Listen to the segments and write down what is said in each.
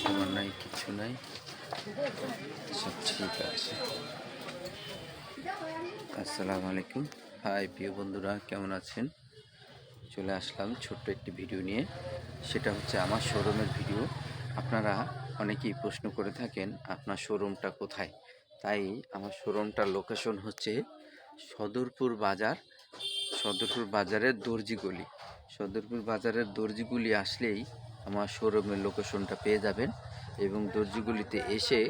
আমার নাই, কিছু নাই, সব ঠিক আছে। আসসালামু আলাইকুম। হাই প্রিয় বন্ধুরা, কেমন আছেন? চলে আসলাম ছোট্ট একটি ভিডিও নিয়ে। সেটা হচ্ছে আমার শোরুমের ভিডিও। আপনারা অনেকেই প্রশ্ন করে থাকেন আপনার শোরুমটা কোথায়। তাই আমার শোরুমটার লোকেশন হচ্ছে সদরপুর বাজার, সদরপুর বাজারের দর্জিগলি। সদরপুর বাজারের দর্জিগলি আসলেই আমার শোরুমের লোকেশনটা পেয়ে যাবেন। এবং দর্জিগলিতে এসে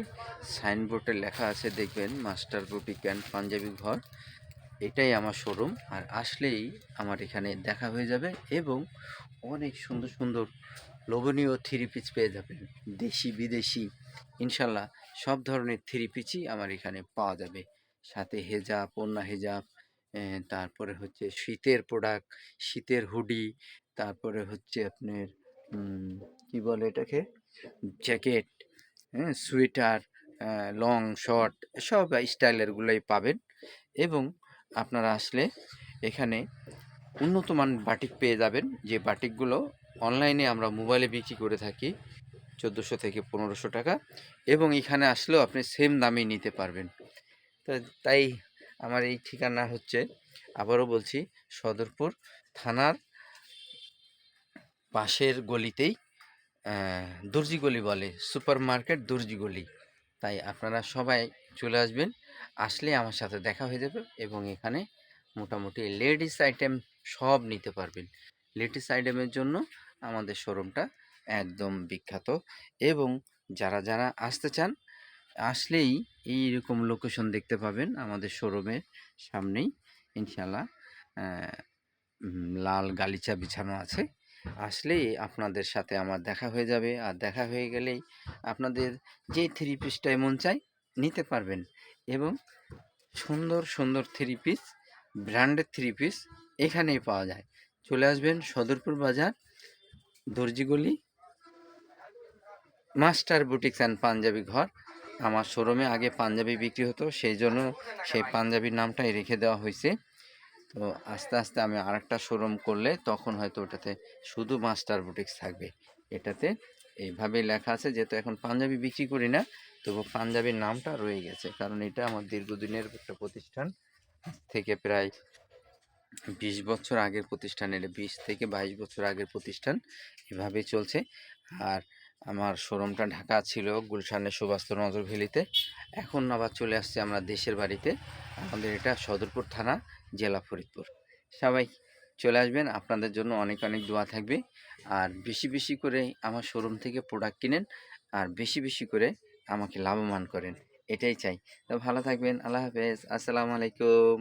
সাইনবোর্ডে লেখা আছে, দেখবেন মাস্টার বুটিক অ্যান্ড পাঞ্জাবি ঘর। এটাই আমার শোরুম। আর আসলেই আমার এখানে দেখা হয়ে যাবে এবং অনেক সুন্দর সুন্দর লোভনীয় থ্রি পিস পেয়ে যাবেন, দেশি বিদেশি ইনশাল্লাহ সব ধরনের থ্রি পিসই আমার এখানে পাওয়া যাবে। সাথে হেজাব, ওড়না হেজাব, তারপরে হচ্ছে শীতের প্রোডাক্ট, শীতের হুডি, তারপরে হচ্ছে আপনার কি বলে এটাকে, জ্যাকেট, হ্যাঁ, সোয়েটার, লং শর্ট, সব স্টাইলেরগুলোই পাবেন। এবং আপনারা আসলে এখানে উন্নত মান বাটিক পেয়ে যাবেন, যে বাটিকগুলো অনলাইনে আমরা মোবাইলে বিক্রি করে থাকি 1400 থেকে 1500 টাকা, এবং এখানে আসলেও আপনি সেম দামে নিতে পারবেন। তো তাই আমার এই ঠিকানা হচ্ছে, আবারও বলছি, সদরপুর থানার পাশের গলিতেই দর্জি গলি বলে, সুপার মার্কেট দর্জি গলি। তাই আপনারা সবাই চলে আসবেন, আসলে আমার সাথে দেখা হয়ে যাবে। এবং এখানে মোটামুটি লেডিস আইটেম সব নিতে পারবেন। লেডিস আইটেমের জন্য আমাদের শোরুমটা একদম বিখ্যাত। এবং যারা যারা আসতে চান, আসলেই এইরকম লোকেশন দেখতে পাবেন আমাদের শোরুমের সামনেই ইনশাল্লাহ। লাল গালিচা বিছানো আছে, আসলেই আপনাদের সাথে আমার দেখা হয়ে যাবে। আর দেখা হয়ে গেলেই আপনাদের যে থ্রি পিসটাই মন চাই নিতে পারবেন। এবং সুন্দর সুন্দর three piece, branded three piece এখানেই পাওয়া যায়। চলে আসবেন সদরপুর বাজার, দর্জিগলি, মাস্টার বুটিক্স অ্যান্ড পাঞ্জাবি ঘর। আমার শোরুমে আগে পাঞ্জাবি বিক্রি হতো, সেই জন্য সেই পাঞ্জাবির নামটাই রেখে দেওয়া হয়েছে। তো আস্তে আস্তে আমি আরেকটা শোরুম করলে তখন হয়তো ওটাতে শুধু মাস্টার বুটিক্স থাকবে। এটাতে এইভাবেই লেখা আছে, যেহেতু এখন পাঞ্জাবি বিক্রি করি না, তবু পাঞ্জাবির নামটা রয়ে গেছে, কারণ এটা আমার দীর্ঘদিনের একটা প্রতিষ্ঠান। থেকে প্রায় 20 বছর আগের প্রতিষ্ঠান, এটা 20 থেকে 22 বছর আগের প্রতিষ্ঠান, এভাবেই চলছে। আর আমার শোরুমটা ঢাকা ছিল গুলশানের সুবাস্তু নজর ভ্যালিতে, এখন আবার চলে আসছে আমরা দেশের বাড়িতে। আমাদের এটা সদরপুর থানা, জেলা ফরিদপুর। সবাই চলে আসবেন, আপনাদের জন্য অনেক অনেক দোয়া থাকবে। আর বেশি বেশি করে আমার শোরুম থেকে প্রোডাক্ট কিনেন, আর বেশি বেশি করে আমাকে লাভবান করেন, এটাই চাই। তো ভালো থাকবেন, আল্লাহ হাফেজ, আসসালামু আলাইকুম।